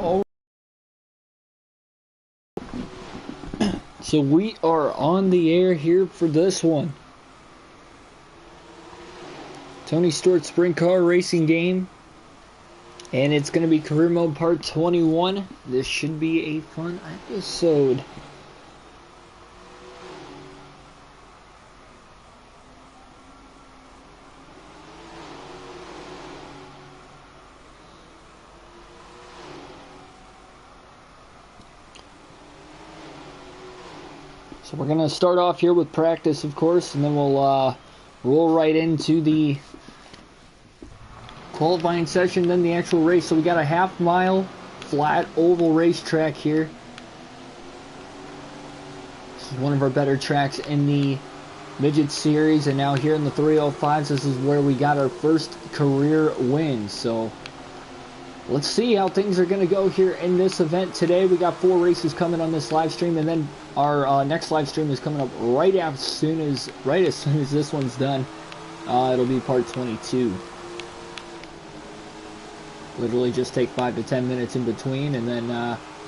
Oh, so we are on the air here for this one. Tony Stewart Sprint Car Racing Game. And it's going to be Career Mode Part 21. This should be a fun episode. So we're going to start off here with practice, of course, and then we'll roll right into the qualifying session, then the actual race. So we got a half-mile flat oval racetrack here. This is one of our better tracks in the Midget Series, and now here in the 305s, this is where we got our first career win. So let's see how things are going to go here in this event today. We got 4 races coming on this live stream, and then our next live stream is coming up right as soon as this one's done. It'll be part 22. Literally just take 5 to 10 minutes in between, and then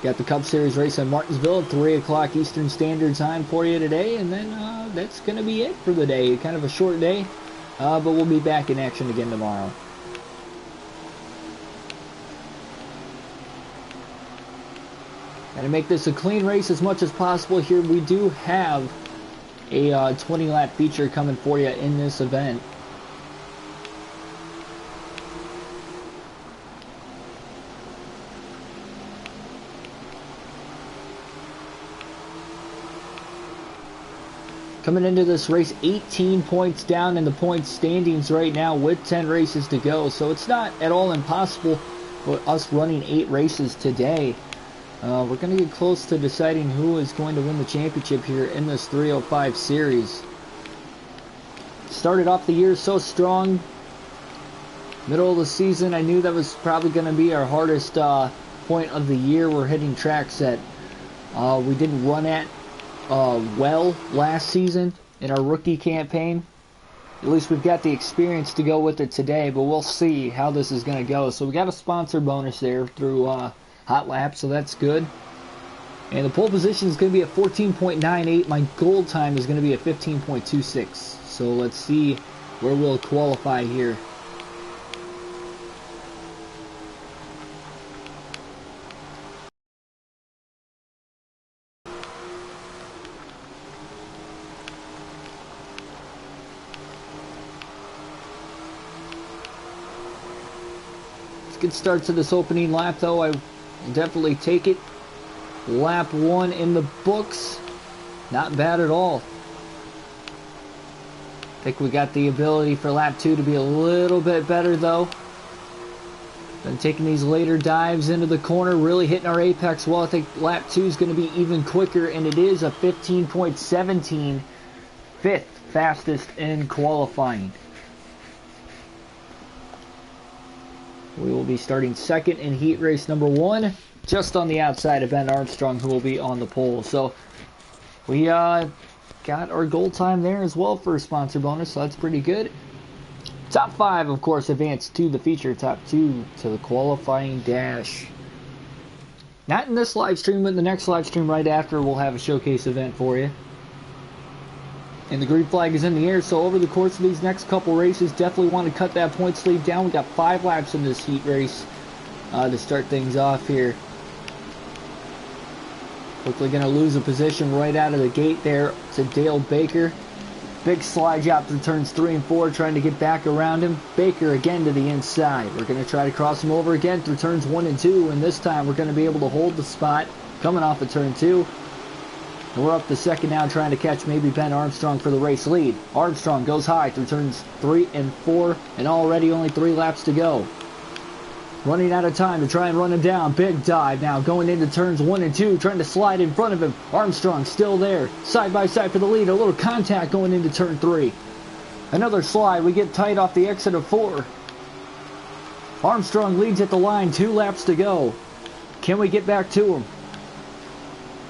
got the Cup Series race in Martinsville at 3 o'clock Eastern Standard Time for you today, and then that's going to be it for the day. Kind of a short day, but we'll be back in action again tomorrow. And to make this a clean race as much as possible here, we do have a 20-lap feature coming for you in this event. Coming into this race, 18 points down in the points standings right now with 10 races to go. So it's not at all impossible for us running 8 races today. We're going to get close to deciding who is going to win the championship here in this 305 series. Started off the year so strong. Middle of the season, I knew that was probably going to be our hardest point of the year. We're hitting tracks that we didn't run at well last season in our rookie campaign. At least we've got the experience to go with it today, but we'll see how this is going to go. So we got a sponsor bonus there through Hot Lap, so that's good. And the pole position is going to be at 14.98. My goal time is going to be at 15.26. So let's see where we'll qualify here. Good start to this opening lap, though. I will definitely take it. Lap 1 in the books. Not bad at all. I think we got the ability for lap 2 to be a little bit better, though. Been taking these later dives into the corner, really hitting our apex well. I think lap 2 is going to be even quicker, and it is a 15.17, 5th fastest in qualifying. We will be starting second in heat race number 1, just on the outside of Ben Armstrong, who will be on the pole. So we got our goal time there as well for a sponsor bonus, so that's pretty good. Top 5, of course, advance to the feature. Top 2 to the qualifying dash. Not in this live stream, but in the next live stream right after, we'll have a showcase event for you. And the green flag is in the air, so over the course of these next couple races, definitely want to cut that points lead down. We got 5 laps in this heat race to start things off here. Hopefully going to lose a position right out of the gate there to Dale Baker. Big slide job through turns 3 and 4, trying to get back around him. Baker again to the inside. We're going to try to cross him over again through turns 1 and 2, and this time we're going to be able to hold the spot coming off of turn 2. And we're up to second now, trying to catch maybe Ben Armstrong for the race lead. Armstrong goes high through turns 3 and 4, and already only 3 laps to go. Running out of time to try and run him down. Big dive now, going into turns 1 and 2, trying to slide in front of him. Armstrong still there, side by side for the lead. A little contact going into turn 3. Another slide, we get tight off the exit of 4. Armstrong leads at the line, 2 laps to go. Can we get back to him?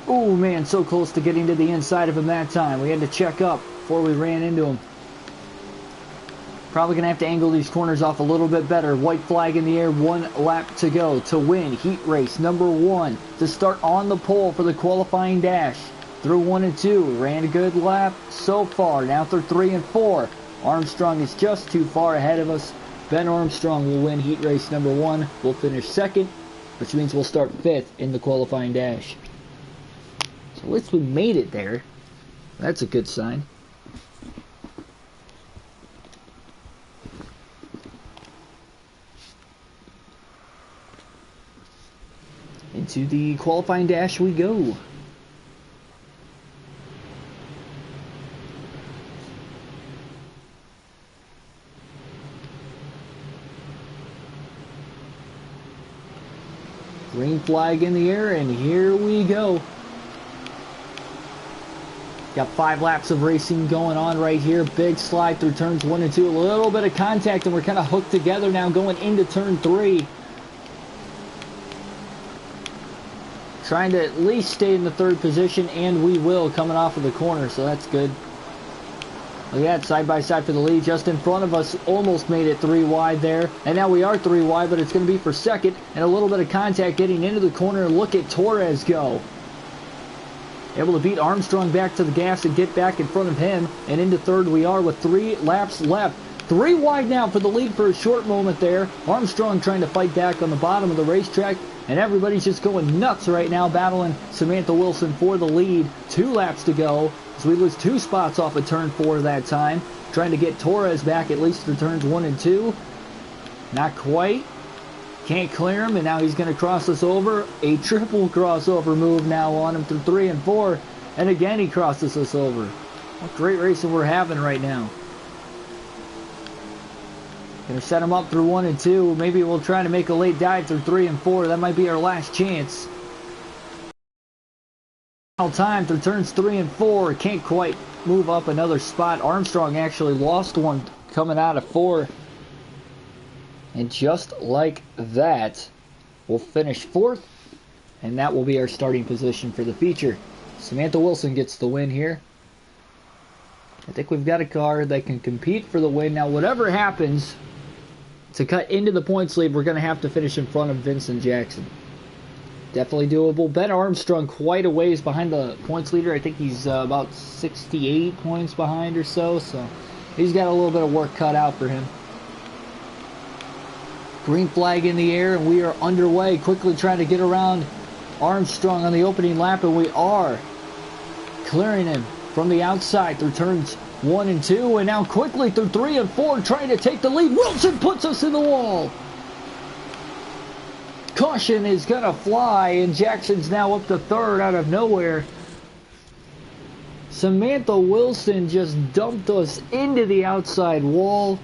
Oh man, so close to getting to the inside of him that time. We had to check up before we ran into him. Probably going to have to angle these corners off a little bit better. White flag in the air, 1 lap to go to win heat race number 1. To start on the pole for the qualifying dash. Through 1 and 2, ran a good lap so far. Now through 3 and 4. Armstrong is just too far ahead of us. Ben Armstrong will win heat race number 1. We'll finish 2nd, which means we'll start 5th in the qualifying dash. So at least we made it there. That's a good sign. Into the qualifying dash we go. Green flag in the air, and here we go. Got 5 laps of racing going on right here. Big slide through turns 1 and 2. A little bit of contact, and we're kind of hooked together now going into turn 3. Trying to at least stay in the 3rd position, and we will coming off of the corner, so that's good. Look at that, side by side for the lead. Just in front of us, almost made it 3 wide there. And now we are 3 wide, but it's going to be for 2nd. And a little bit of contact getting into the corner. Look at Torres go. Able to beat Armstrong back to the gas and get back in front of him. And into 3rd we are with 3 laps left. 3 wide now for the lead for a short moment there. Armstrong trying to fight back on the bottom of the racetrack. And everybody's just going nuts right now, battling Samantha Wilson for the lead. 2 laps to go. So we lose 2 spots off of turn 4 that time. Trying to get Torres back at least for turns 1 and 2. Not quite. Can't clear him, and now he's going to cross us over. A triple crossover move now on him through 3 and 4. And again he crosses us over. What great racing we're having right now. Going to set him up through 1 and 2. Maybe we'll try to make a late dive through 3 and 4. That might be our last chance. Time through turns 3 and 4. Can't quite move up another spot. Armstrong actually lost one coming out of 4. And just like that, we'll finish 4th. And that will be our starting position for the feature. Samantha Wilson gets the win here. I think we've got a car that can compete for the win. Now, whatever happens, to cut into the points lead, we're going to have to finish in front of Vincent Jackson. Definitely doable. Ben Armstrong quite a ways behind the points leader. I think he's about 68 points behind or so. So he's got a little bit of work cut out for him. Green flag in the air, and we are underway. Quickly trying to get around Armstrong on the opening lap, and we are clearing him from the outside through turns 1 and 2. And now quickly through 3 and 4 trying to take the lead. Wilson puts us in the wall. Caution is going to fly, and Jackson's now up to 3rd out of nowhere. Samantha Wilson just dumped us into the outside wall.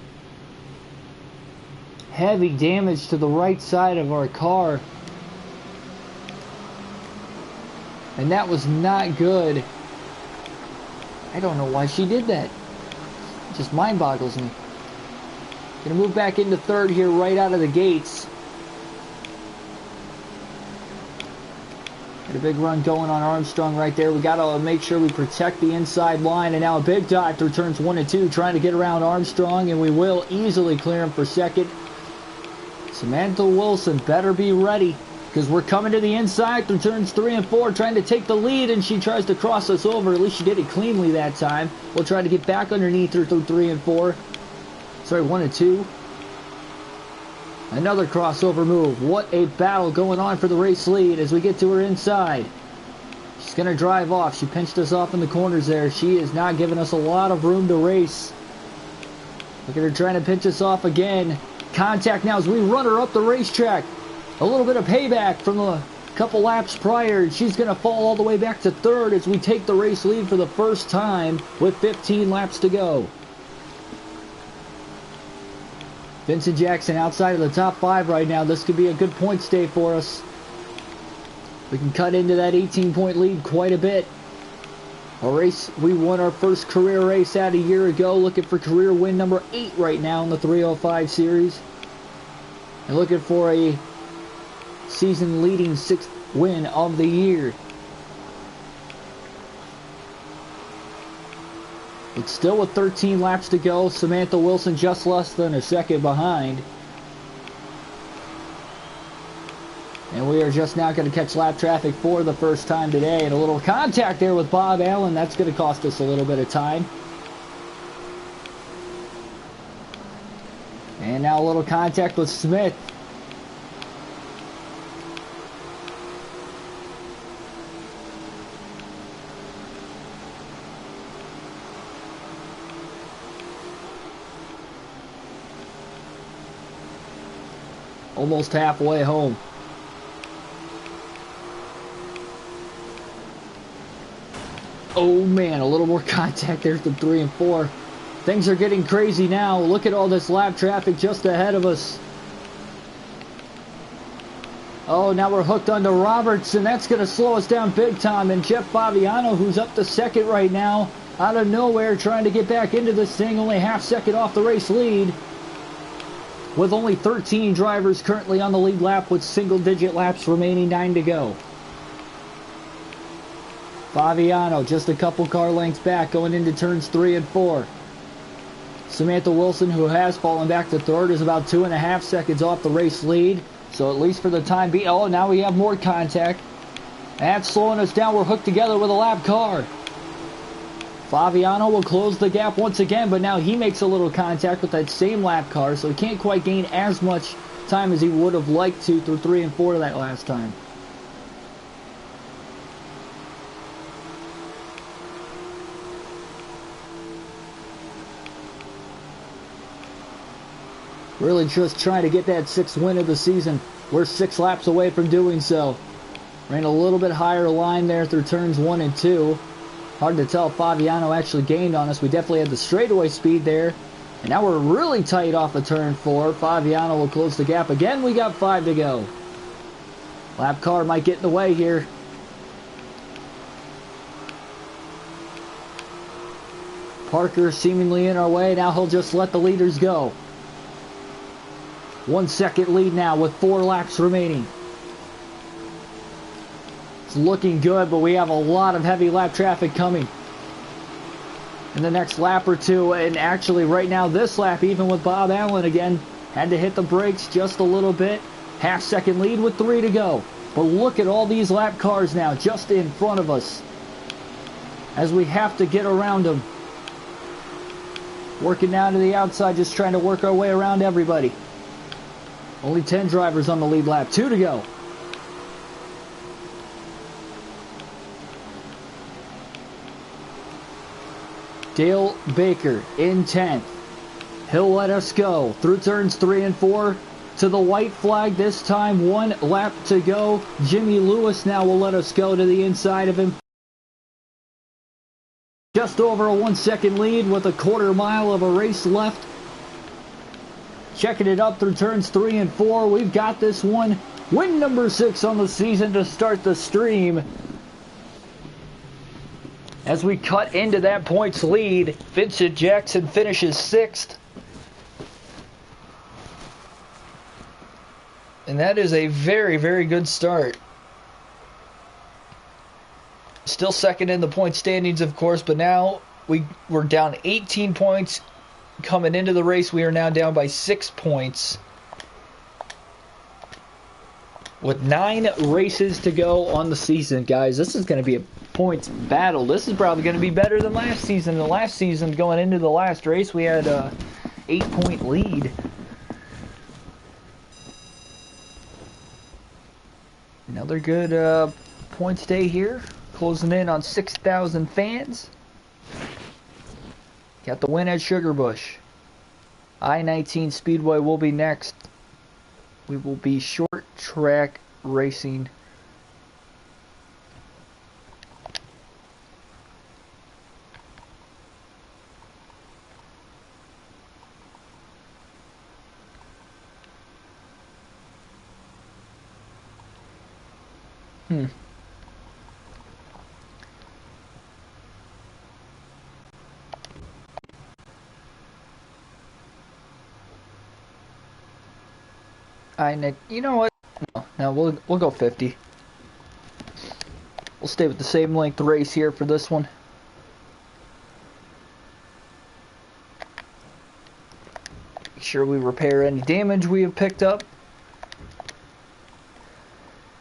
Heavy damage to the right side of our car. And that was not good. I don't know why she did that. It just mind boggles me. Gonna move back into 3rd here right out of the gates. Got a big run going on Armstrong right there. We got to make sure we protect the inside line. And now a big dive through turns 1 and 2, trying to get around Armstrong, and we will easily clear him for 2nd. Samantha Wilson better be ready, because we're coming to the inside through turns 3 and 4, trying to take the lead, and she tries to cross us over. At least she did it cleanly that time. We'll try to get back underneath her through 3 and 4. Sorry, 1 and 2. Another crossover move. What a battle going on for the race lead as we get to her inside. She's going to drive off. She pinched us off in the corners there. She is not giving us a lot of room to race. Look at her trying to pinch us off again. Contact now as we run her up the racetrack. A little bit of payback from the couple laps prior. She's going to fall all the way back to 3rd as we take the race lead for the first time with 15 laps to go. Vincent Jackson outside of the top 5 right now. This could be a good points day for us. We can cut into that 18-point lead quite a bit. A race, we won our first career race out a year ago. Looking for career win number 8 right now in the 305 series. And looking for a season-leading 6th win of the year. It's still with 13 laps to go. Samantha Wilson just less than a second behind. And we are just now going to catch lap traffic for the first time today. And a little contact there with Bob Allen. That's going to cost us a little bit of time. And now a little contact with Smith. Almost halfway home. Oh man, a little more contact there from 3 and 4. Things are getting crazy now. Look at all this lap traffic just ahead of us. Oh, now we're hooked onto Roberts, and that's going to slow us down big time. And Jeff Fabiano, who's up to second right now, out of nowhere, trying to get back into this thing, only half second off the race lead. With only 13 drivers currently on the lead lap with single-digit laps remaining, 9 to go. Fabiano just a couple car lengths back going into turns 3 and 4. Samantha Wilson, who has fallen back to third, is about 2.5 seconds off the race lead. So at least for the time being, oh, now we have more contact. That's slowing us down. We're hooked together with a lap car. Fabiano will close the gap once again, but now he makes a little contact with that same lap car, so he can't quite gain as much time as he would have liked to through 3 and 4 that last time. Really just trying to get that 6th win of the season. We're 6 laps away from doing so. Ran a little bit higher line there through turns 1 and 2. Hard to tell if Fabiano actually gained on us. We definitely had the straightaway speed there. And now we're really tight off of turn 4. Fabiano will close the gap again. We got 5 to go. Lap car might get in the way here. Parker seemingly in our way. Now he'll just let the leaders go. 1 second lead now with 4 laps remaining. It's looking good, but we have a lot of heavy lap traffic coming in the next lap or two. And actually right now this lap, even with Bob Allen again, had to hit the brakes just a little bit. Half second lead with 3 to go. But look at all these lap cars now just in front of us as we have to get around them. Working down to the outside, just trying to work our way around everybody. Only 10 drivers on the lead lap. 2 to go. Dale Baker in 10th. He'll let us go through turns 3 and 4 to the white flag. This time 1 lap to go. Jimmy Lewis now will let us go to the inside of him. Just over a 1 second lead with a quarter mile of a race left. Checking it up through turns 3 and 4. We've got this one. Win number 6 on the season to start the stream. As we cut into that points lead, Vincent Jackson finishes 6th. And that is a very, very good start. Still second in the point standings, of course, but now we're down 18 points. Coming into the race, we are now down by 6 points. With 9 races to go on the season, guys, this is going to be a points battle. This is probably going to be better than last season. The last season, going into the last race, we had a 8-point lead. Another good points day here. Closing in on 6,000 fans. Got the win at Sugarbush. I-19 Speedway will be next. We will be short track racing. You know what? No, we'll go 50. We'll stay with the same length race here for this one. sure we repair any damage we have picked up.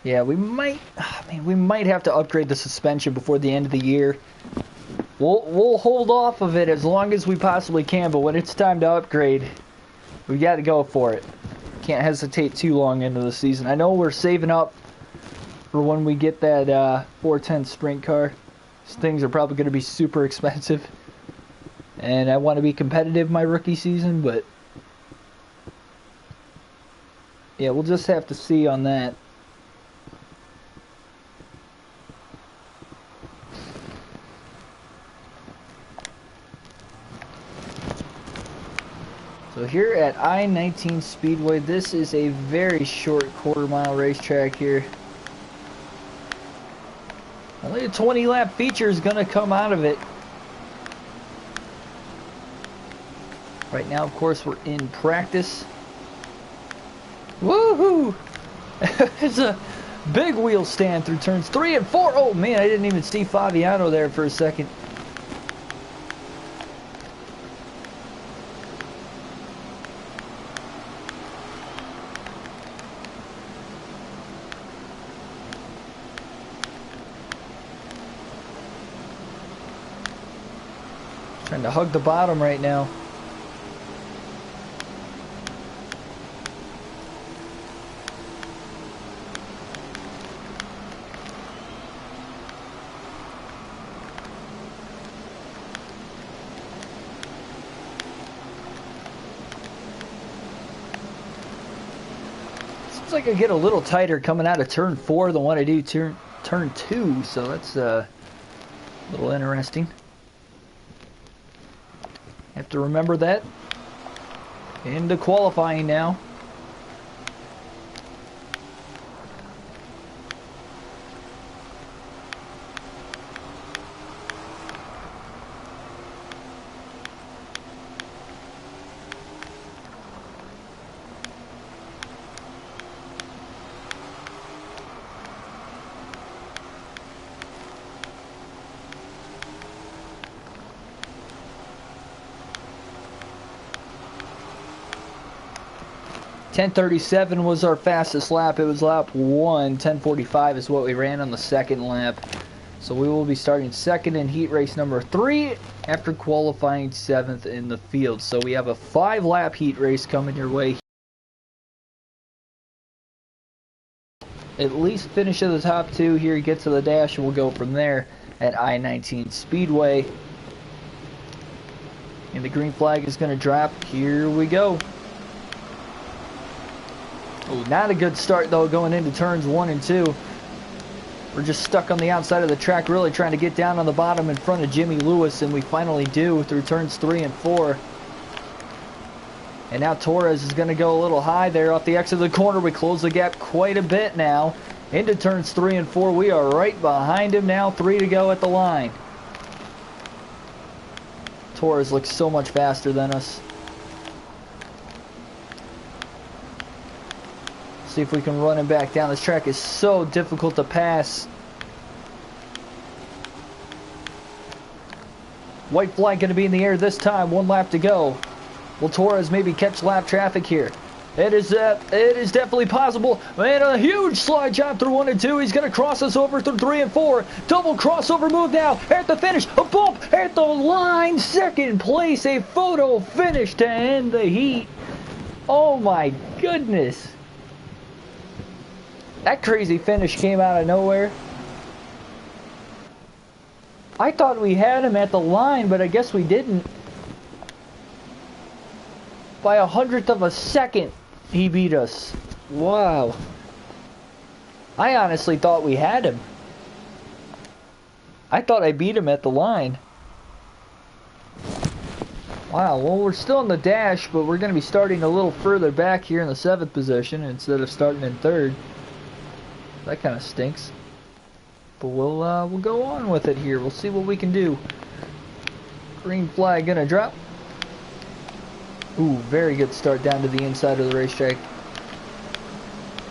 Yeah, we might have to upgrade the suspension before the end of the year. We'll hold off of it as long as we possibly can, but when it's time to upgrade, we got to go for it. Can't hesitate too long into the season. I know we're saving up for when we get that 410 sprint car. These things are probably going to be super expensive, and I want to be competitive my rookie season, but yeah, we'll just have to see on that. So here at I-19 Speedway, this is a very short quarter-mile racetrack here. Only a 20-lap feature is going to come out of it. Right now, of course, we're in practice. Woohoo! It's a big wheel stand through turns 3 and 4. Oh man, I didn't even see Fabiano there for a second. Trying to hug the bottom right now. Seems like I get a little tighter coming out of turn 4 than what I do turn 2, so that's a little interesting. Have to remember that into qualifying now. .10:37 was our fastest lap. It was lap 1. 10:45 is what we ran on the second lap. So we will be starting second in heat race number 3 after qualifying 7th in the field. So we have a 5-lap heat race coming your way. At least finish at the top 2 here, get to the dash, and we'll go from there at I-19 Speedway. And the green flag is going to drop. Here we go. Oh, not a good start though going into turns 1 and 2. We're just stuck on the outside of the track, really trying to get down on the bottom in front of Jimmy Lewis, and we finally do through turns 3 and 4. And now Torres is going to go a little high there off the exit of the corner. We close the gap quite a bit now. Into turns 3 and 4. We are right behind him now. 3 to go at the line. Torres looks so much faster than us. See if we can run him back down. This track is so difficult to pass. White flag going to be in the air this time. 1 lap to go. Will Torres maybe catch lap traffic here? It is definitely possible. And a huge slide job through 1 and 2. He's going to cross us over through 3 and 4. Double crossover move now. At the finish, a bump at the line. Second place, a photo finish to end the heat. Oh my goodness. That crazy finish came out of nowhere. I thought we had him at the line, but I guess we didn't. By 100th of a second, he beat us. Wow. I honestly thought we had him. I thought I beat him at the line. Wow, well, we're still in the dash, but we're going to be starting a little further back here in the 7th position instead of starting in 3rd. That kind of stinks. But we'll go on with it here. We'll see what we can do. Green flag gonna drop. Ooh, very good start down to the inside of the racetrack.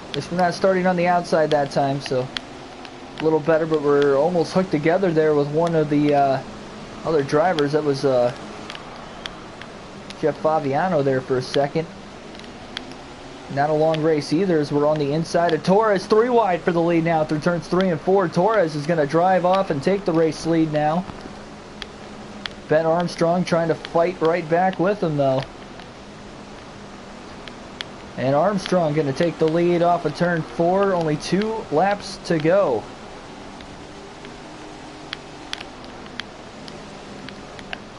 At least we're not starting on the outside that time, so a little better, but we're almost hooked together there with one of the other drivers. That was Jeff Favignano there for a second. Not a long race either, as we're on the inside of Torres. 3 wide for the lead now through turns 3 and 4. Torres is going to drive off and take the race lead now. Ben Armstrong trying to fight right back with him though. And Armstrong going to take the lead off of turn 4. Only 2 laps to go.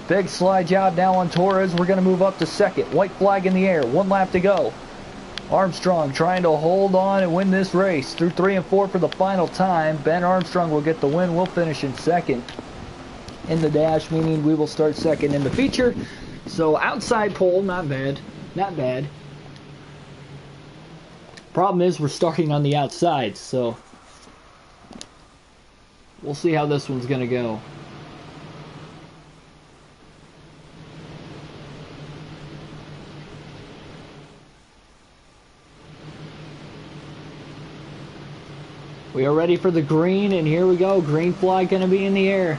Big slide job now on Torres. We're going to move up to second. White flag in the air. 1 lap to go. Armstrong trying to hold on and win this race through 3 and 4 for the final time. Ben Armstrong will get the win. We'll finish in second in the dash, meaning we will start second in the feature. So outside pole, not bad. Not bad. Problem is we're starting on the outside, so we'll see how this one's going to go. We are ready for the green, and here we go. Green flag going to be in the air.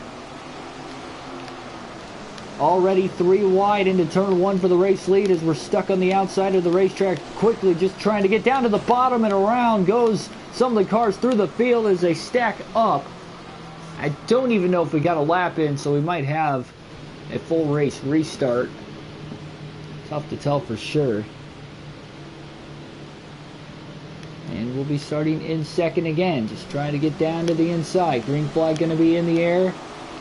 Already 3 wide into turn 1 for the race lead as we're stuck on the outside of the racetrack. Quickly just trying to get down to the bottom, and around goes some of the cars through the field as they stack up. I don't even know if we got a lap in, so we might have a full race restart. Tough to tell for sure. And we'll be starting in second again, just trying to get down to the inside. Green flag going to be in the air.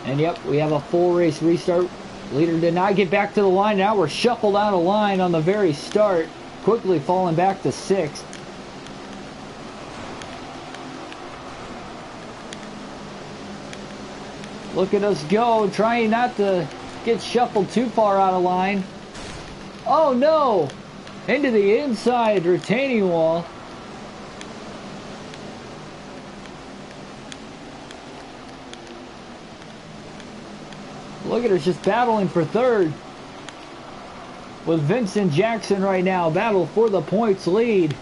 And yep, we have a full race restart. Leader did not get back to the line. Now we're shuffled out of line on the very start. Quickly falling back to 6th. Look at us go, trying not to get shuffled too far out of line. Oh no! Into the inside retaining wall. Look at her just battling for third with Vincent Jackson right now. Battle for the points lead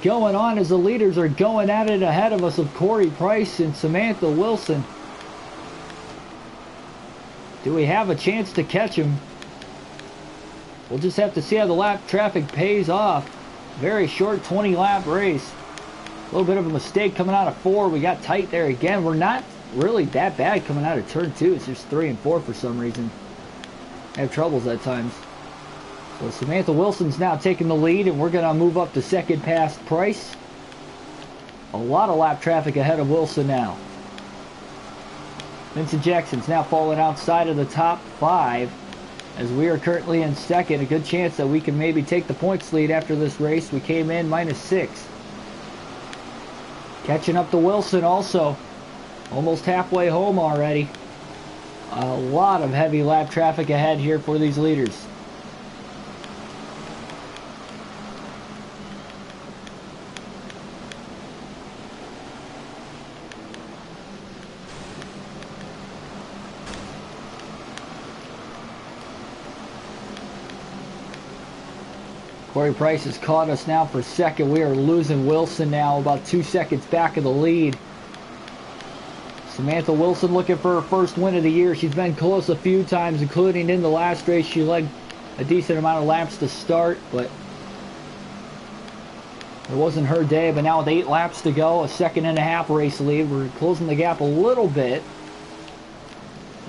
going on as the leaders are going at it ahead of us of Corey Price and Samantha Wilson. Do we have a chance to catch him? We'll just have to see how the lap traffic pays off. Very short 20 lap race. A little bit of a mistake coming out of 4. We got tight there again. We're not really that bad coming out of turn 2. It's just 3 and 4 for some reason. I have troubles at times. So Samantha Wilson's now taking the lead, and we're going to move up to second past Price. A lot of lap traffic ahead of Wilson now. Vincent Jackson's now falling outside of the top 5 as we are currently in second. A good chance that we can maybe take the points lead after this race. We came in -6. Catching up to Wilson also. Almost halfway home already. A lot of heavy lap traffic ahead here for these leaders. Corey Price has caught us now for second. We are losing Wilson now, about 2 seconds back of the lead. Samantha Wilson looking for her first win of the year. She's been close a few times, including in the last race. She led a decent amount of laps to start, but it wasn't her day. But now with 8 laps to go, a 1.5 race lead. We're closing the gap a little bit.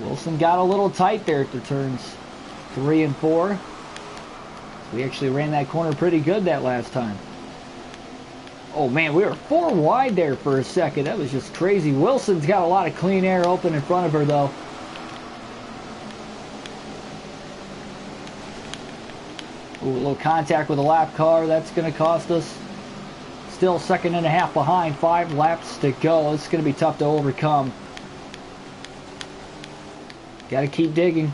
Wilson got a little tight there through turns 3 and 4. We actually ran that corner pretty good that last time. Oh man, we were 4 wide there for a second. That was just crazy. Wilson's got a lot of clean air open in front of her though. Ooh, a little contact with a lap car. That's going to cost us. Still 1.5 behind. 5 laps to go. It's going to be tough to overcome. Got to keep digging.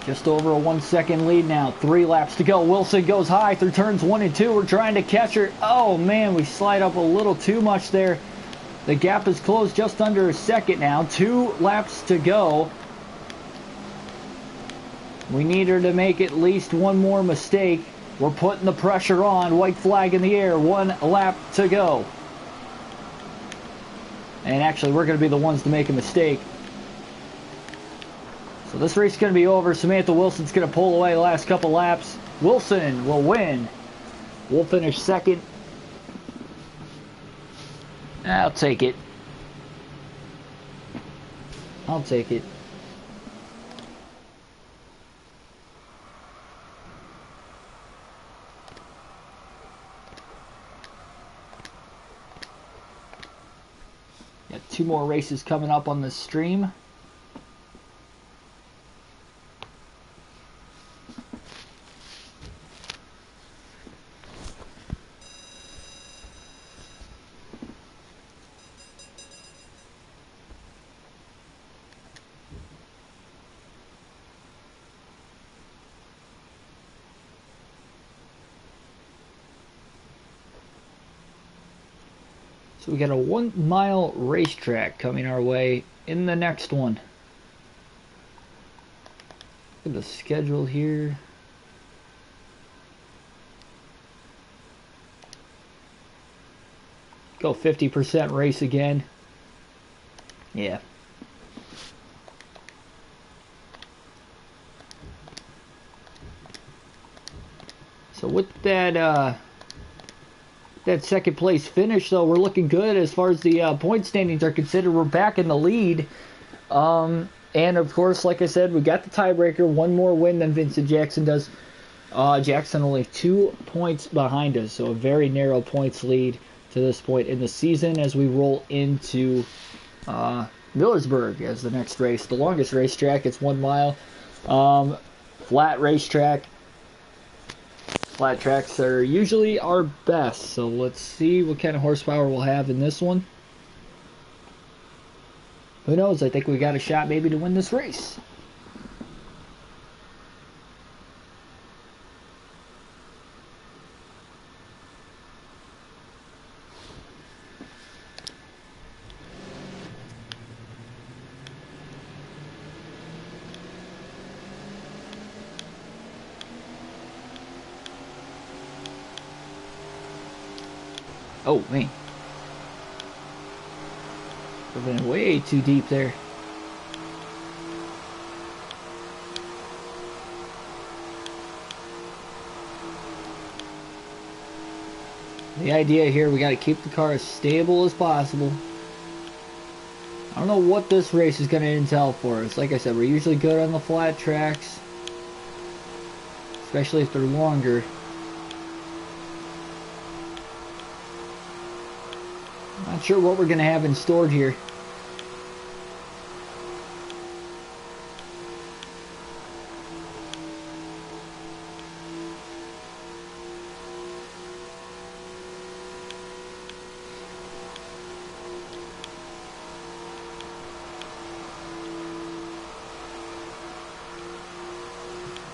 Just over a 1 second lead now. 3 laps to go. Wilson goes high through turns 1 and 2. We're trying to catch her. Oh man, we slide up a little too much there. The gap is closed just under a second now. 2 laps to go. We need her to make at least one more mistake. We're putting the pressure on. White flag in the air. 1 lap to go. And actually, we're going to be the ones to make a mistake. So this race is going to be over. Samantha Wilson's going to pull away the last couple laps. Wilson will win. We'll finish second. I'll take it. I'll take it. Got 2 more races coming up on the stream. So we got a 1 mile racetrack coming our way in the next one. Look at the schedule here. Go 50% race again. Yeah. So with that that second place finish, though, we're looking good as far as the point standings are considered. We're back in the lead. And of course, like I said, we got the tiebreaker. 1 more win than Vincent Jackson does. Jackson only 2 points behind us, so a very narrow points lead to this point in the season as we roll into Millersburg as the next race. The longest racetrack, it's 1 mile. Flat racetrack. Flat tracks are usually our best, so let's see what kind of horsepower we'll have in this one. Who knows? I think we got a shot maybe to win this race. Oh, man. We've been way too deep there. The idea here, we got to keep the car as stable as possible. I don't know what this race is going to entail for us. Like I said, we're usually good on the flat tracks, especially if they're longer. Not sure what we're going to have in store here.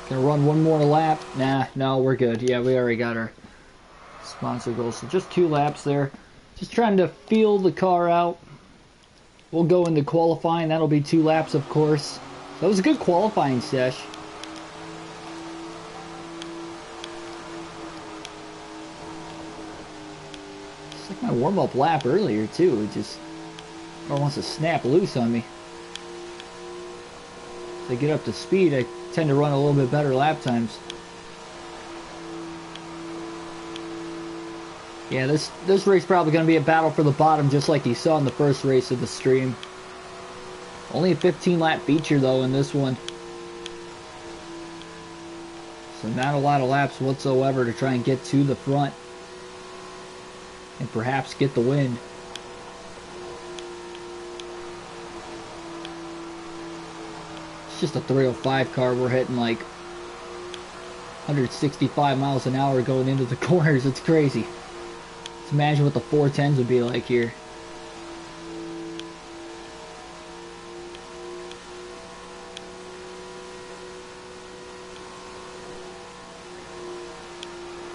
Gonna run 1 more lap. Nah, no, we're good. Yeah, we already got our sponsor goal. So just 2 laps there. Just trying to feel the car out. We'll go into qualifying. That'll be 2 laps, of course. That was a good qualifying sesh. It's like my warm-up lap earlier, too. It just wants to snap loose on me. As I get up to speed, I tend to run a little bit better lap times. Yeah, this race probably going to be a battle for the bottom, just like you saw in the first race of the stream. Only a 15-lap feature, though, in this one. So not a lot of laps whatsoever to try and get to the front. And perhaps get the win. It's just a 305 car. We're hitting like 165 miles an hour going into the corners. It's crazy. Let's imagine what the 410s would be like here.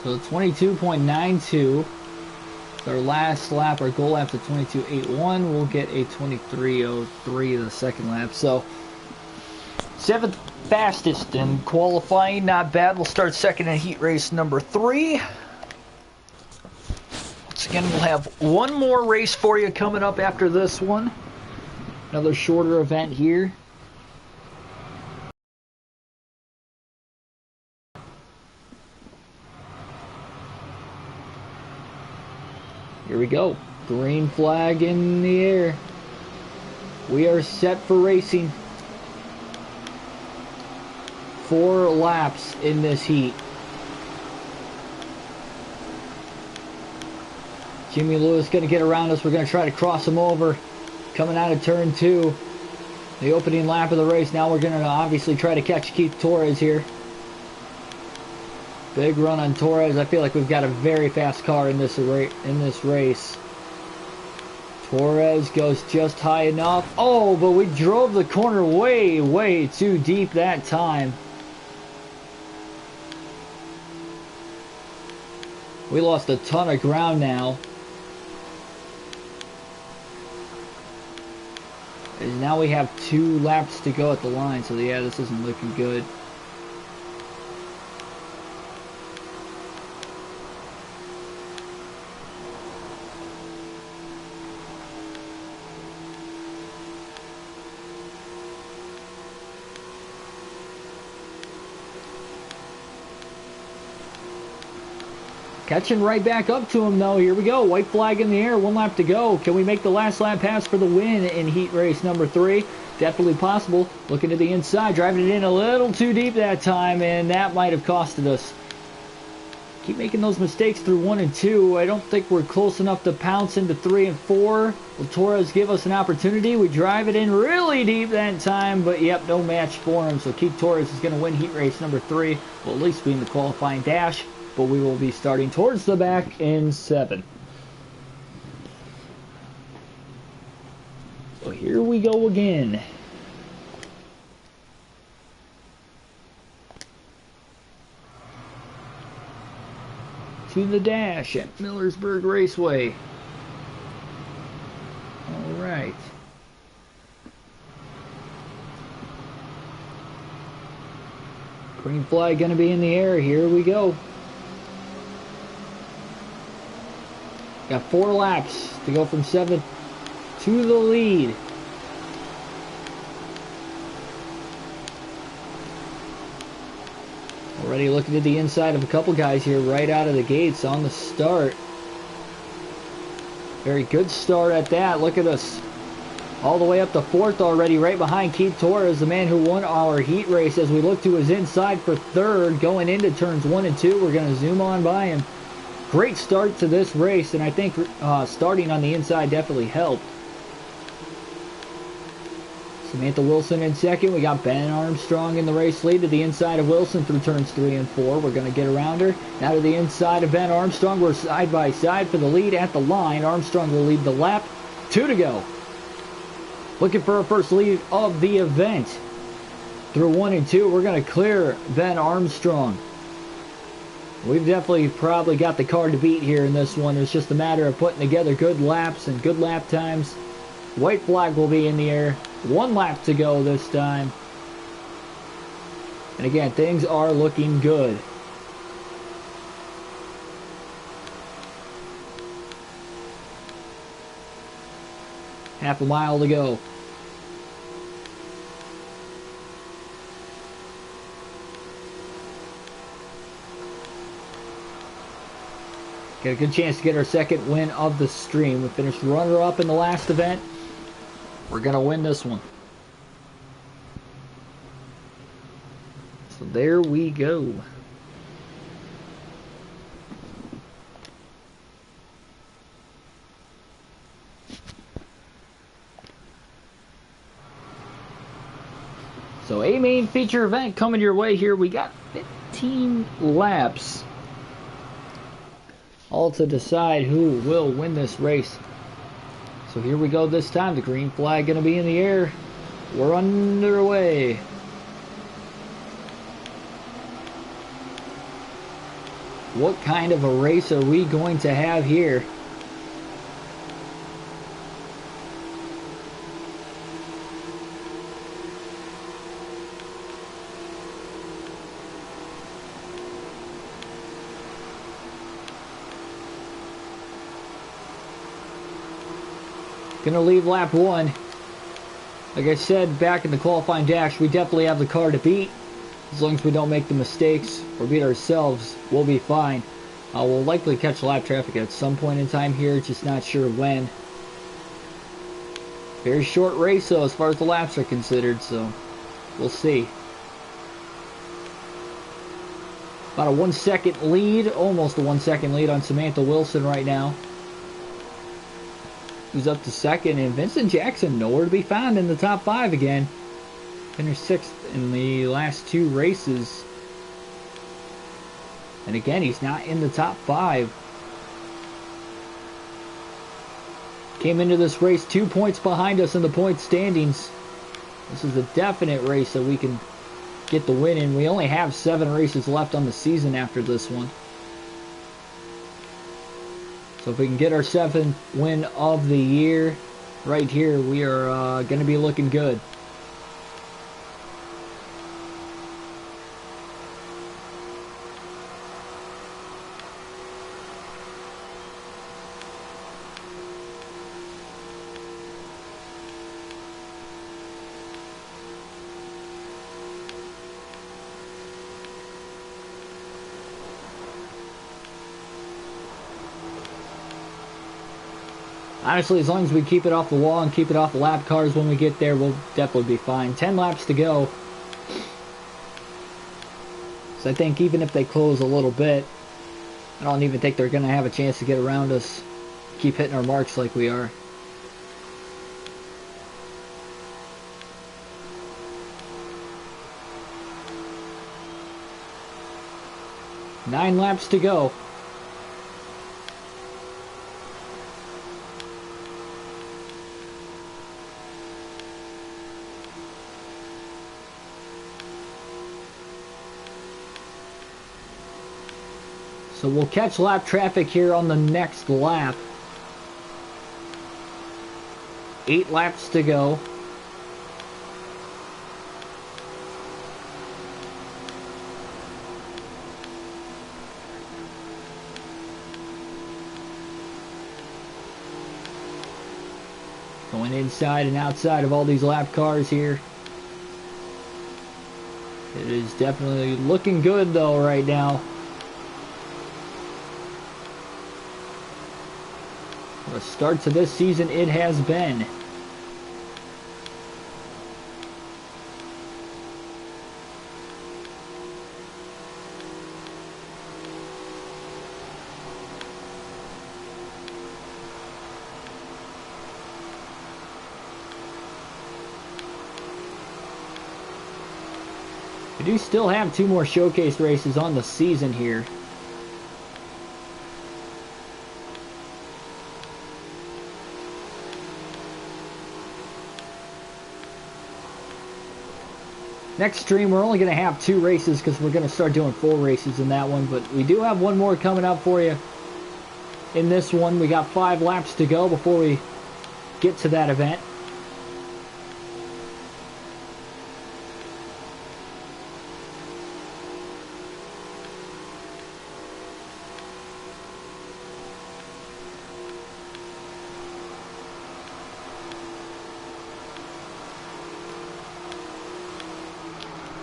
So 22.92. Our last lap, our goal lap to 22.81. We'll get a 23.03 the second lap. So 7th fastest in qualifying. Not bad. We'll start second in heat race number 3. Once again, we'll have one more race for you coming up after this one. Another shorter event here. Here we go. Green flag in the air. We are set for racing. 4 laps in this heat. Jimmy Lewis going to get around us. We're going to try to cross him over. Coming out of turn 2. The opening lap of the race. Now we're going to obviously try to catch Keith Torres here. Big run on Torres. I feel like we've got a very fast car in this race. Torres goes just high enough. Oh, but we drove the corner way, way too deep that time. We lost a ton of ground now. And now we have 2 laps to go at the line, so yeah, this isn't looking good. Catching right back up to him, though. Here we go. White flag in the air. 1 lap to go. Can we make the last lap pass for the win in heat race number 3? Definitely possible. Looking to the inside. Driving it in a little too deep that time, and that might have costed us. Keep making those mistakes through 1 and 2. I don't think we're close enough to pounce into 3 and 4. Will Torres give us an opportunity? We drive it in really deep that time, but yep, no match for him. So Keith Torres is going to win heat race number 3. Will at least be in the qualifying dash. But we will be starting towards the back in 7. So here we go again. To the dash at Millersburg Raceway. All right. Green flag going to be in the air. Here we go. Got 4 laps to go from 7 to the lead. Already looking at the inside of a couple guys here right out of the gates on the start. Very good start at that. Look at us. All the way up to 4th already, right behind Keith Torres, the man who won our heat race, as we look to his inside for 3rd going into turns 1 and 2. We're going to zoom on by him. Great start to this race, and I think starting on the inside definitely helped. Samantha Wilson in 2nd. We got Ben Armstrong in the race lead to the inside of Wilson through turns 3 and 4. We're going to get around her. Now to the inside of Ben Armstrong. We're side by side for the lead at the line. Armstrong will lead the lap. 2 to go. Looking for our first lead of the event. Through 1 and 2, we're going to clear Ben Armstrong. We've definitely probably got the car to beat here in this one. It's just a matter of putting together good laps and good lap times. White flag will be in the air. 1 lap to go this time. And again, things are looking good. Half a mile to go. Got a good chance to get our 2nd win of the stream. We finished runner-up in the last event. We're going to win this one. So there we go. So a main feature event coming your way here. We got 15 laps. All to decide who will win this race. So here we go this time. The green flag going to be in the air. We're underway. What kind of a race are we going to have here? Gonna leave lap 1. Like I said back in the qualifying dash, we definitely have the car to beat. As long as we don't make the mistakes or beat ourselves, we'll be fine. We'll likely catch lap traffic at some point in time here, just not sure when. Very short race though as far as the laps are considered, so we'll see. About a 1 second lead, almost a 1 second lead on Samantha Wilson right now, who's up to second, and Vincent Jackson nowhere to be found in the top 5 again. Finished 6th in the last 2 races. And again, he's not in the top 5. Came into this race 2 points behind us in the point standings. This is a definite race that we can get the win in. We only have 7 races left on the season after this one. So if we can get our 7th win of the year right here, we are going to be looking good. Honestly, as long as we keep it off the wall and keep it off the lap cars when we get there, we'll definitely be fine. 10 laps to go. So I think even if they close a little bit, I don't even think they're going to have a chance to get around us. Keep hitting our marks like we are. Nine laps to go. So we'll catch lap traffic here on the next lap. 8 laps to go. Going inside and outside of all these lap cars here. It is definitely looking good though right now. What a start to this season it has been. We do still have 2 more showcase races on the season here. Next stream, we're only going to have 2 races because we're going to start doing 4 races in that one. But we do have one more coming up for you in this one. We got 5 laps to go before we get to that event.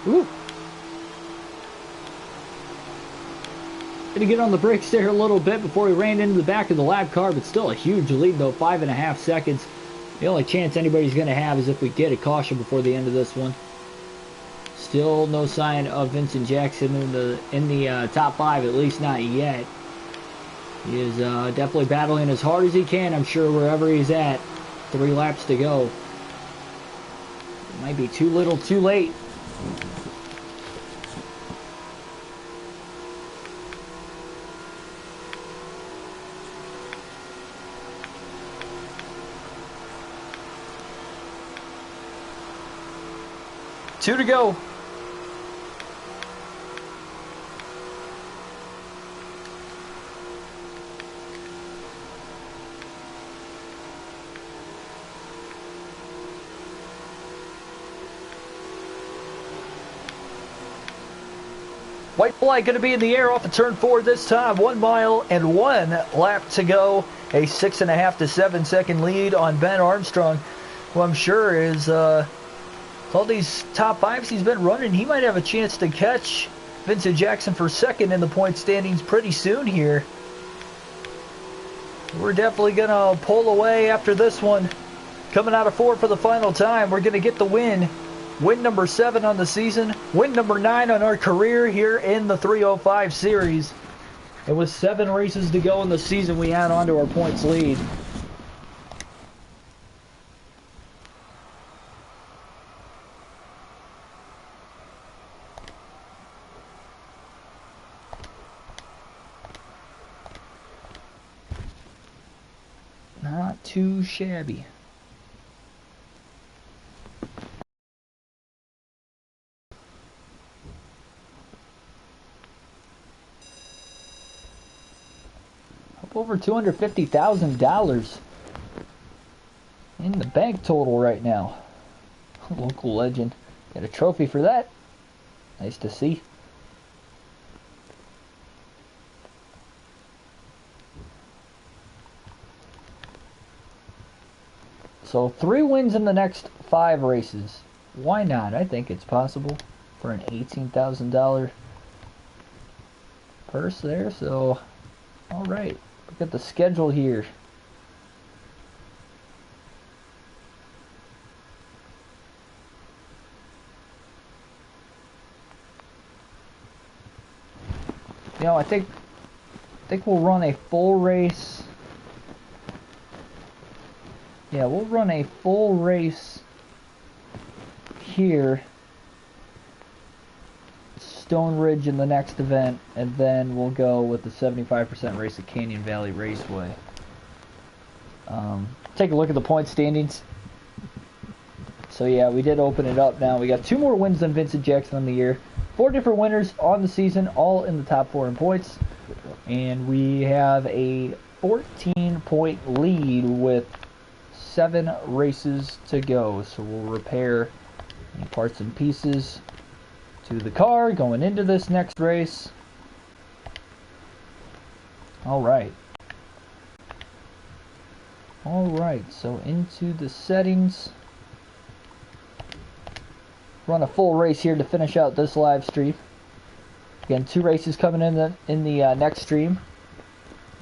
Ooh. Gonna get on the brakes there a little bit before he ran into the back of the lap car, but still a huge lead though, 5.5 seconds. The only chance anybody's gonna have is if we get a caution before the end of this one. Still no sign of Vincent Jackson in the top 5, at least not yet. He is definitely battling as hard as he can, I'm sure, wherever he's at. 3 laps to go. It might be too little too late. Two to go. White flag going to be in the air off of turn 4 this time. 1 mile and 1 lap to go. A 6.5 to 7 second lead on Ben Armstrong, who I'm sure is, all these top 5s he's been running, he might have a chance to catch Vincent Jackson for second in the point standings pretty soon here. We're definitely going to pull away after this one. Coming out of 4 for the final time, we're going to get the win. Win number 7 on the season. Win number 9 on our career here in the 305 series. And with 7 races to go in the season, we add on to our points lead. Not too shabby. Over $250,000 in the bank total right now. Local legend. Got a trophy for that. Nice to see. So 3 wins in the next 5 races. Why not? I think it's possible for an $18,000 purse there. So, all right. Look at the schedule here. You know, I think we'll run a full race. Yeah, we'll run a full race here. Stone Ridge in the next event, and then we'll go with the 75% race at Canyon Valley Raceway. Take a look at the point standings. So yeah, we did open it up now. We got 2 more wins than Vincent Jackson on the year. 4 different winners on the season, all in the top 4 in points. And we have a 14-point lead with 7 races to go. So we'll repair any parts and pieces to the car going into this next race. Alright, so into the settings. Run a full race here to finish out this live stream. Again, 2 races coming in the next stream,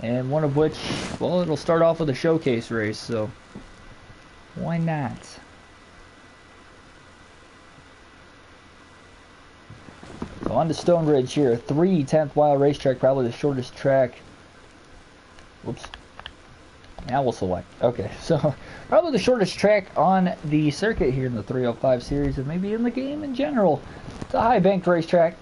and one of which, well, it'll start off with a showcase race, so why not? So on to Stone Ridge here, 3 10th mile racetrack, probably the shortest track. Whoops. Now we'll select. Okay, so probably the shortest track on the circuit here in the 305 series, and maybe in the game in general. It's a high banked racetrack.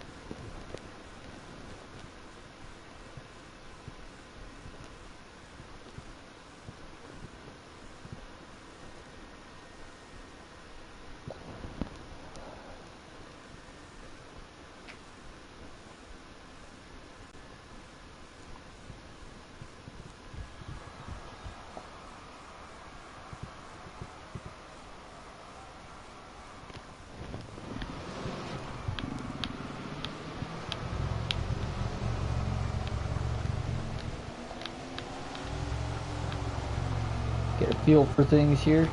Get a feel for things here.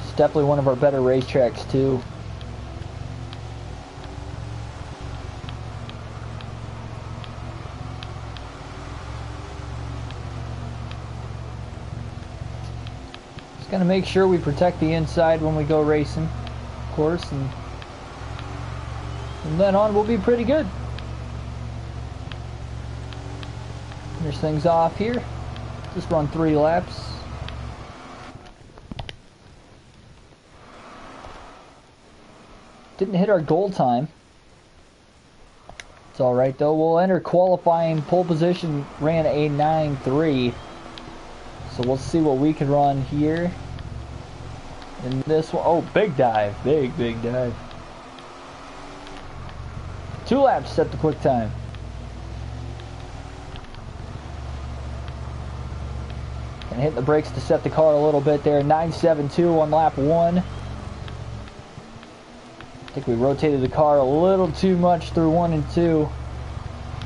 It's definitely one of our better racetracks too. Just gotta make sure we protect the inside when we go racing, of course, and from then on we'll be pretty good. Finish things off here. Just run 3 laps. Didn't hit our goal time. It's alright though. We'll enter qualifying pole position, ran a 9.3. So we'll see what we can run here. In this one, oh, big dive. Big dive. 2 laps set the quick time. And hit the brakes to set the car a little bit there. 9.72 on lap 1. think we rotated the car a little too much through 1 and 2.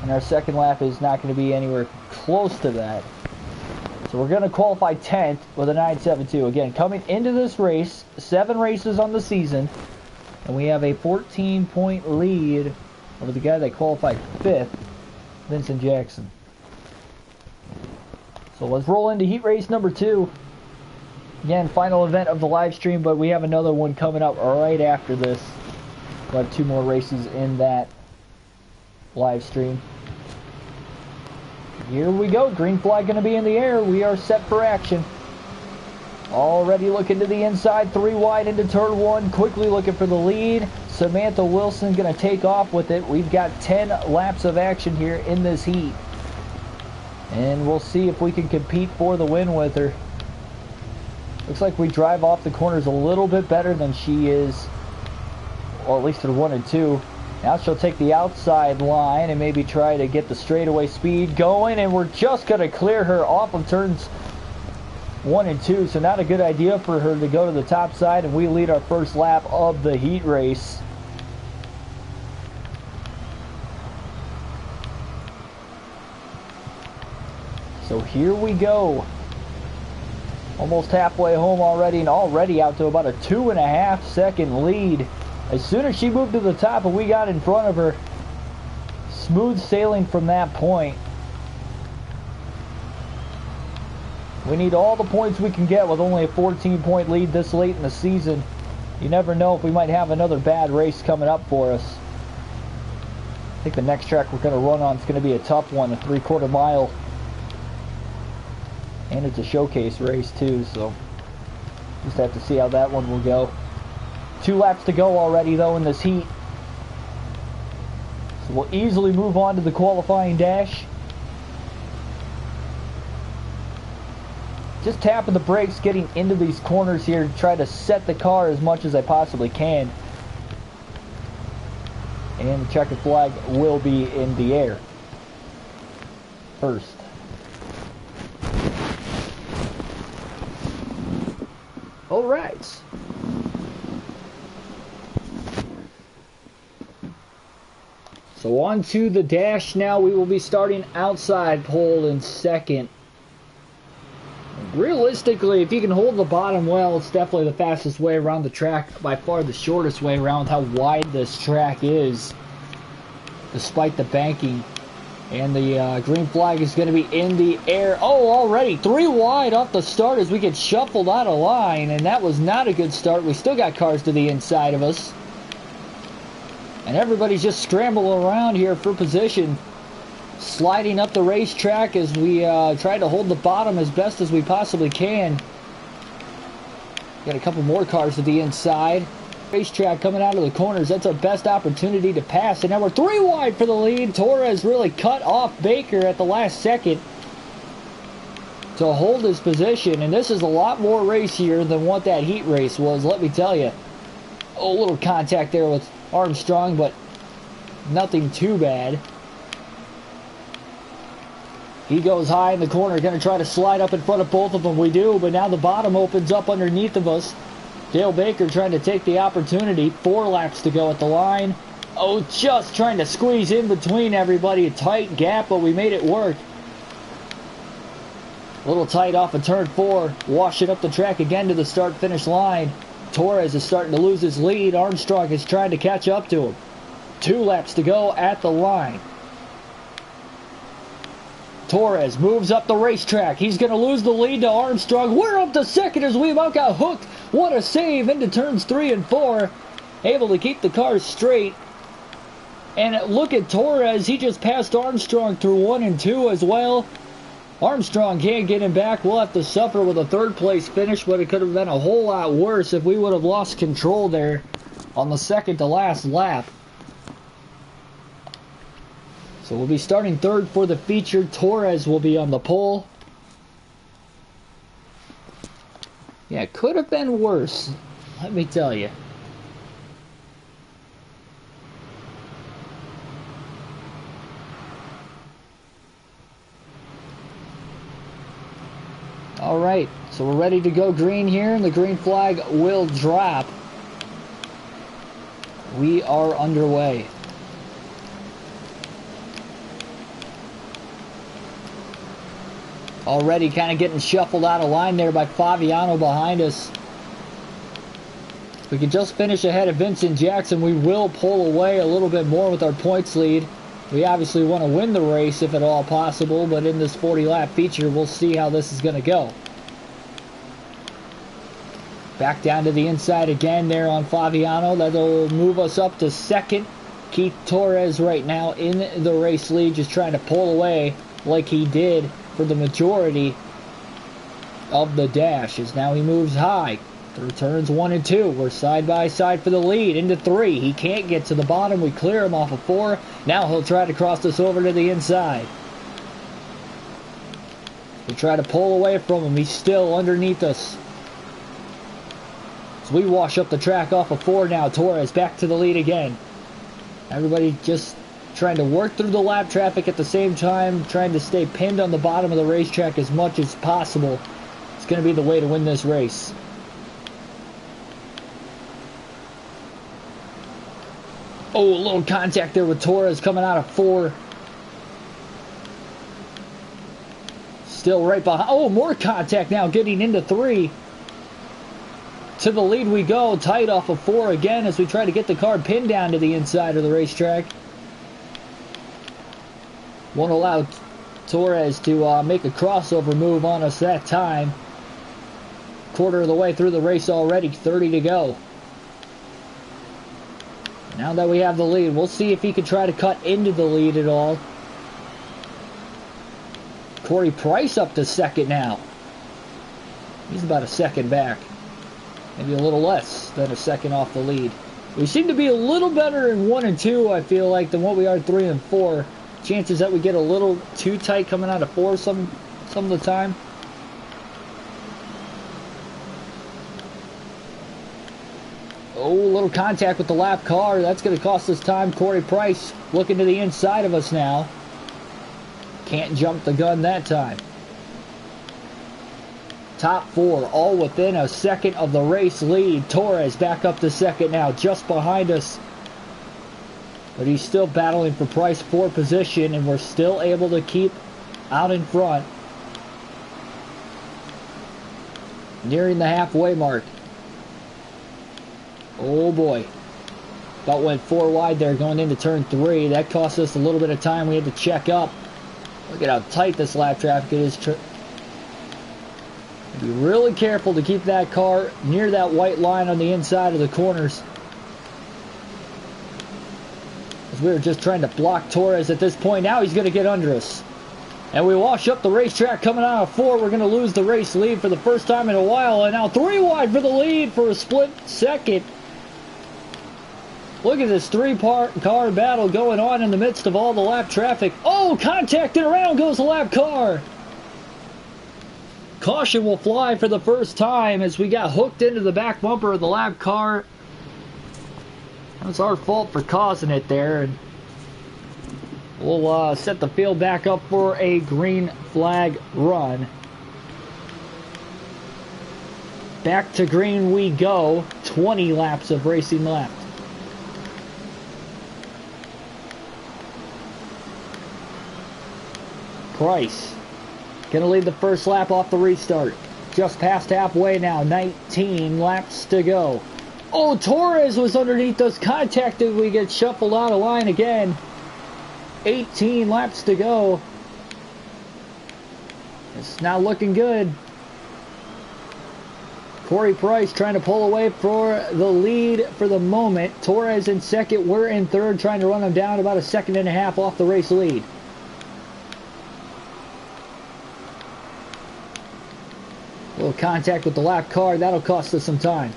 And our second lap is not going to be anywhere close to that. So we're going to qualify 10th with a 9.72. Again, coming into this race, 7 races on the season. And we have a 14-point lead over the guy that qualified 5th, Vincent Jackson. So let's roll into heat race number 2. Again, final event of the live stream, but we have another one coming up right after this. We'll have 2 more races in that live stream. Here we go. Green flag going to be in the air. We are set for action. Already looking to the inside. 3 wide into turn 1. Quickly looking for the lead. Samantha Wilson going to take off with it. We've got 10 laps of action here in this heat. And we'll see if we can compete for the win with her. Looks like we drive off the corners a little bit better than she is. Or at least through 1 and 2. Now she'll take the outside line and maybe try to get the straightaway speed going. And we're just going to clear her off of turns 1 and 2. So not a good idea for her to go to the top side. And we lead our first lap of the heat race. So here we go. Almost halfway home already, and already out to about a 2.5 second lead. As soon as she moved to the top and we got in front of her, smooth sailing from that point. We need all the points we can get with only a 14-point lead this late in the season. You never know if we might have another bad race coming up for us. I think the next track we're going to run on is going to be a tough one, a 3/4 mile. And it's a showcase race too, so just have to see how that one will go. 2 laps to go already though in this heat. So we'll easily move on to the qualifying dash. Just tapping the brakes, getting into these corners here to try to set the car as much as I possibly can. And the checkered flag will be in the air first. All right. So on to the dash now. We will be starting outside pole in second. Realistically, if you can hold the bottom well, it's definitely the fastest way around the track. By far the shortest way around with how wide this track is, despite the banking. And the green flag is going to be in the air. Oh, already 3 wide off the start as we get shuffled out of line. And that was not a good start. We still got cars to the inside of us. And everybody's just scrambling around here for position. Sliding up the racetrack as we try to hold the bottom as best as we possibly can. Got a couple more cars to the inside. Racetrack coming out of the corners. That's our best opportunity to pass. And now we're 3 wide for the lead. Torres really cut off Baker at the last second to hold his position. And this is a lot more racier than what that heat race was, let me tell you. Oh, a little contact there with Armstrong, but nothing too bad. He goes high in the corner, going to try to slide up in front of both of them. We do, but now the bottom opens up underneath of us. Dale Baker trying to take the opportunity. 4 laps to go at the line. Oh, just trying to squeeze in between everybody. A tight gap, but we made it work. A little tight off of turn 4. Washing up the track again to the start-finish line. Torres is starting to lose his lead. Armstrong is trying to catch up to him. 2 laps to go at the line. Torres moves up the racetrack. He's going to lose the lead to Armstrong. We're up to second as we about got hooked. What a save into turns 3 and 4. Able to keep the cars straight. And look at Torres. He just passed Armstrong through 1 and 2 as well. Armstrong can't get him back. We'll have to suffer with a 3rd place finish, but it could have been a whole lot worse if we would have lost control there on the second to last lap. So we'll be starting 3rd for the feature. Torres will be on the pole. Yeah, it could have been worse, let me tell you. All right, so we're ready to go green here, and the green flag will drop. We are underway. Already kind of getting shuffled out of line there by Fabiano behind us. If we could just finish ahead of Vincent Jackson, we will pull away a little bit more with our points lead. We obviously want to win the race if at all possible, but in this 40-lap feature, we'll see how this is going to go. Back down to the inside again there on Fabiano. That'll move us up to second. Keith Torres right now in the race lead, just trying to pull away like he did for the majority of the dash, as now he moves high through turns 1 and 2. We're side by side for the lead into 3. He can't get to the bottom. We clear him off of 4. Now he'll try to cross us over to the inside. We try to pull away from him. He's still underneath us. So we wash up the track off of 4 now. Torres back to the lead again. Everybody just trying to work through the lap traffic at the same time, trying to stay pinned on the bottom of the racetrack as much as possible. It's going to be the way to win this race. Oh, a little contact there with Torres coming out of 4. Still right behind. Oh, more contact now getting into 3. To the lead we go, tight off of 4 again as we try to get the car pinned down to the inside of the racetrack. Won't allow Torres to make a crossover move on us that time. Quarter of the way through the race already, 30 to go. Now that we have the lead, we'll see if he can try to cut into the lead at all. Corey Price up to second now. He's about a second back. Maybe a little less than a second off the lead. We seem to be a little better in 1 and 2, I feel like, than what we are in 3 and 4. Chances that we get a little too tight coming out of 4 some of the time. Oh, a little contact with the lap car. That's going to cost us time. Corey Price looking to the inside of us now. Can't jump the gun that time. Top 4, all within a second of the race lead. Torres back up to second now, just behind us. But he's still battling for Price 4 position, and we're still able to keep out in front. Nearing the halfway mark. Oh boy. About went 4 wide there going into turn 3. That cost us a little bit of time. We had to check up. Look at how tight this lap traffic is. Be really careful to keep that car near that white line on the inside of the corners. As we were just trying to block Torres at this point. Now he's going to get under us. And we wash up the racetrack coming out of 4. We're going to lose the race lead for the first time in a while. And now 3 wide for the lead for a split second. Look at this 3-car battle going on in the midst of all the lap traffic. Oh, contact, and around goes the lap car. Caution will fly for the first time as we got hooked into the back bumper of the lap car. That's our fault for causing it there. And we'll set the field back up for a green flag run. Back to green we go. 20 laps of racing left. Price gonna lead the first lap off the restart. Just past halfway now. 19 laps to go. Oh, Torres was underneath us. Contacted. We get shuffled out of line again. 18 laps to go. It's not looking good. Corey Price trying to pull away for the lead for the moment. Torres in second. We're in third, trying to run him down about a second and a half off the race lead. A little contact with the lap car. That'll cost us some time.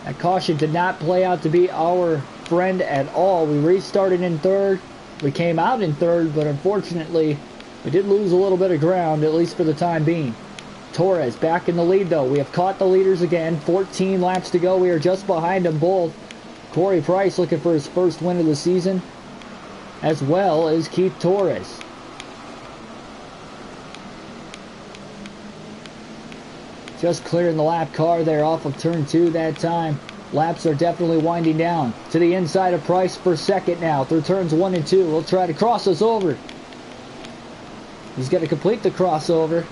That caution did not play out to be our friend at all. We restarted in third. We came out in third, but unfortunately, we did lose a little bit of ground, at least for the time being. Torres back in the lead, though. We have caught the leaders again. 14 laps to go. We are just behind them both. Corey Price looking for his first win of the season, as well as Keith Torres. Just clearing the lap car there off of turn 2 that time. Laps are definitely winding down. To the inside of Price for second now. Through turns 1 and 2. He'll try to cross us over. He's going to complete the crossover.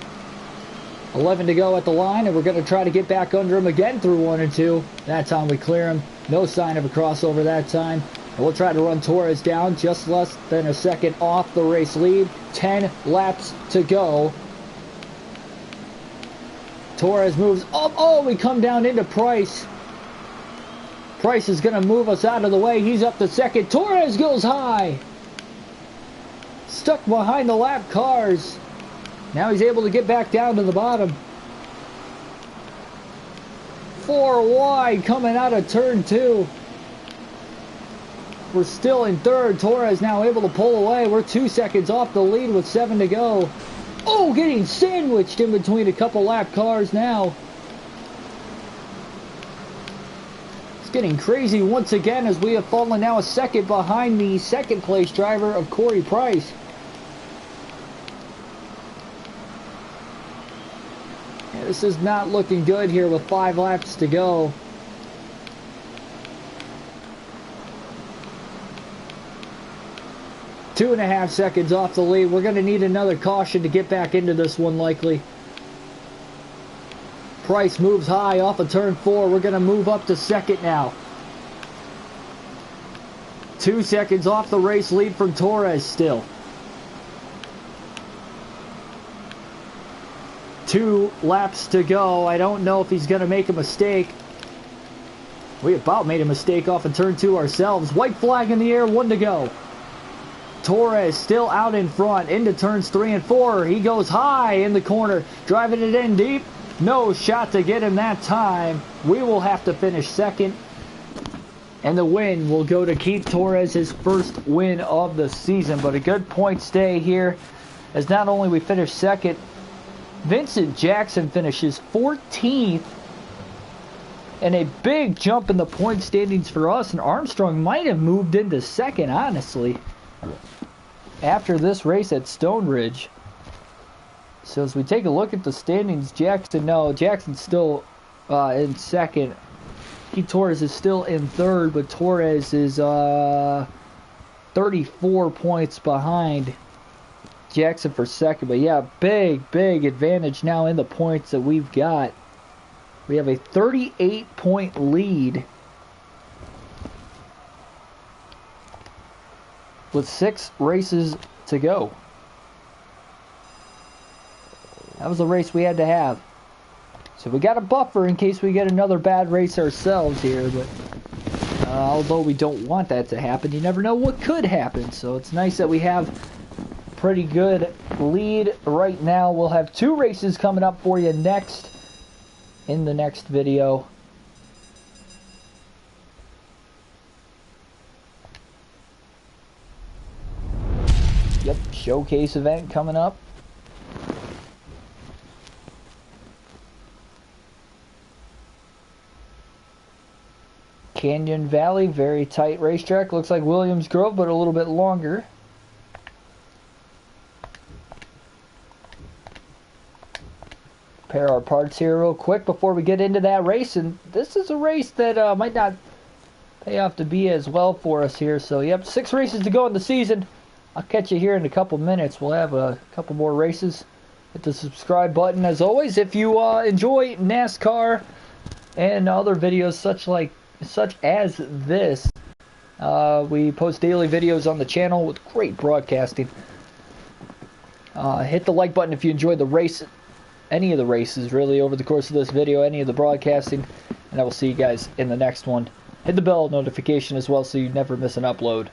11 to go at the line, and we're going to try to get back under him again through 1 and 2. That time we clear him. No sign of a crossover that time. And we'll try to run Torres down just less than a second off the race lead. 10 laps to go. Torres moves up. Oh, we come down into Price. Price is going to move us out of the way. He's up to second. Torres goes high. Stuck behind the lap cars. Now he's able to get back down to the bottom. 4 wide coming out of turn 2. We're still in third. Torres now able to pull away. We're 2 seconds off the lead with 7 to go. Oh, getting sandwiched in between a couple lap cars now. It's getting crazy once again as we have fallen now a second behind the second place driver of Corey Price. Yeah, this is not looking good here with 5 laps to go. Two and a half seconds off the lead. We're going to need another caution to get back into this one likely. Price moves high off of turn 4. We're going to move up to second now. 2 seconds off the race lead from Torres still. 2 laps to go. I don't know if he's going to make a mistake. We about made a mistake off of turn 2 ourselves. White flag in the air, 1 to go. Torres still out in front into turns 3 and 4. He goes high in the corner, driving it in deep. No shot to get him that time. We will have to finish second. And the win will go to Keith Torres, his first win of the season. But a good point stay here, as not only we finish second, Vincent Jackson finishes 14th. And a big jump in the point standings for us. And Armstrong might have moved into second, honestly, after this race at Stone Ridge. So as we take a look at the standings, Jackson's still in second. Keith Torres is still in third, but Torres is 34 points behind Jackson for second. But yeah, big advantage now in the points that we've got. We have a 38-point lead with 6 races to go. That was the race we had to have. So we got a buffer in case we get another bad race ourselves here. But although we don't want that to happen, you never know what could happen. So it's nice that we have a pretty good lead right now. We'll have 2 races coming up for you next in the next video. Yep, showcase event coming up. Canyon Valley, very tight racetrack. Looks like Williams Grove, but a little bit longer. Pair our parts here real quick before we get into that race. And this is a race that might not pay off to be as well for us here. So, yep, 6 races to go in the season. I'll catch you here in a couple minutes. We'll have a couple more races. Hit the subscribe button. As always, if you enjoy NASCAR and other videos such as this, we post daily videos on the channel with great broadcasting. Hit the like button if you enjoyed the race, any of the races really over the course of this video, any of the broadcasting, and I will see you guys in the next one. Hit the bell notification as well so you never miss an upload.